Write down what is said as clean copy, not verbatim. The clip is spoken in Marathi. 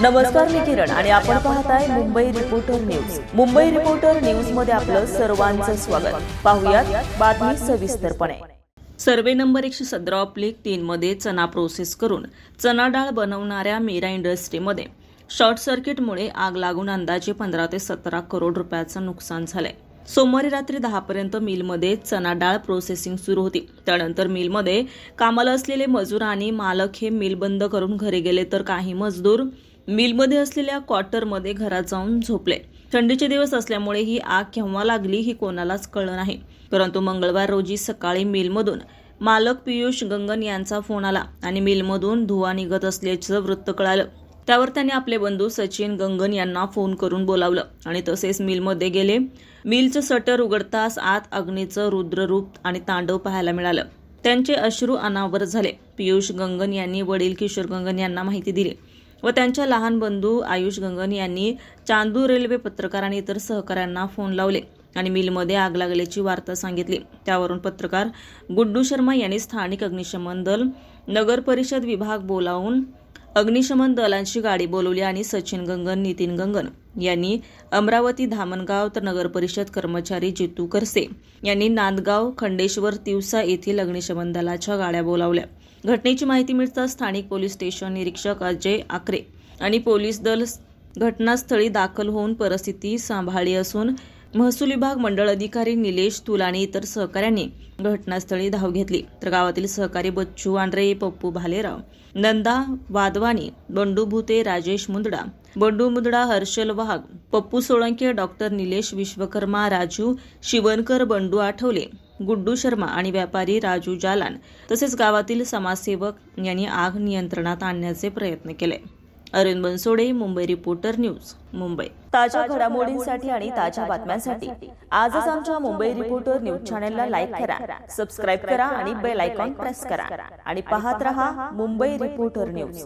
नमस्कार, मी किरण आणि आपण पाहताय Mumbai reporter news. Mumbai reporter news मध्ये आपलं सर्वांचं स्वागत. पाहुयात बातमी सविस्तरपणे. सर्वे नंबर 117/3 मध्ये चना प्रोसेस करून चना डाळ बनवणाऱ्या मीरा इंडस्ट्रीमध्ये शॉर्ट सर्किटमुळे आग लागून अंदाजे 15 ते 17 करोड रुपयाचं नुकसान झालंय. सोमवारी रात्री 10 पर्यंत मिलमध्ये चना डाळ प्रोसेसिंग सुरू होती. त्यानंतर मिलमध्ये कामाला असलेले मजूर आणि मालक हे मिल बंद करून घरी गेले, तर काही मजदूर मिलमध्ये असलेल्या क्वार्टरमध्ये घरात जाऊन झोपले. थंडीचे दिवस असल्यामुळे ही आग केव्हा लागली ही कोणालाच कळलं नाही. परंतु मंगळवार रोजी सकाळी मिलमधून मालक पियुष गंगन यांचा फोन आला आणि मिलमधून धुवा निघत असल्याचं वृत्त कळालं. त्यावर त्यांनी आपले बंधू सचिन गंगन यांना फोन करून बोलावलं आणि तसेच मिलमध्ये गेले. मिलचं शटर उघडताच आत अग्नीचं रुद्ररूप आणि तांडव पाहायला मिळालं. त्यांचे अश्रू अनावर झाले. पियुष गंगन यांनी वडील किशोर गंगन यांना माहिती दिली व त्यांच्या लहान बंधू आयुष गंगन यांनी चांदूर रेल्वे पत्रकार आणि इतर सहकाऱ्यांना फोन लावले आणि मिलमध्ये आग लागल्याची वार्ता सांगितली. त्यावरून पत्रकार गुड्डू शर्मा यांनी स्थानिक अग्निशमन दल, नगर परिषद विभाग बोलावून अग्निशमन दलांची गाडी बोलवली आणि सचिन गंगन, नितीन गंगन यांनी अमरावती धामणगाव, तर नगर परिषद कर्मचारी जितू करसे यांनी नांदगाव, खंडेश्वर, तिवसा येथील अग्निशमन दलाच्या गाड्या बोलावल्या. घटनेची माहिती मिळताच स्थानिक पोलीस स्टेशन निरीक्षक अजय आकरे आणि पोलीस दल घटनास्थळी दाखल होऊन परिस्थिती सांभाळली असून महसूल विभाग मंडळ अधिकारी निलेश तुल आणि इतर सहकाऱ्यांनी घटनास्थळी धाव घेतली. तर गावातील सहकारी बच्चू आंड्रे, पप्पू भालेराव, नंदा वाधवानी, बंडू भुते, राजेश मुंदडा, बंडू मुंदडा, हर्षल वाघ, पप्पू सोळंके, डॉक्टर निलेश विश्वकर्मा, राजू शिवनकर, बंडू आठवले, गुड्डू शर्मा आणि व्यापारी राजू जालान तसेच गावातील समाजसेवक यांनी आग नियंत्रणात आणण्याचे प्रयत्न केले. Arun Bansode, Mumbai reporter news, Mumbai. ताज्या घडामोडींसाठी आणि ताज्या बातम्यांसाठी आजच आमच्या मुंबई रिपोर्टर न्यूज चॅनलला लाईक करा, सबस्क्राईब करा आणि बेल आयकॉन प्रेस करा आणि पाहत रहा मुंबई रिपोर्टर न्यूज.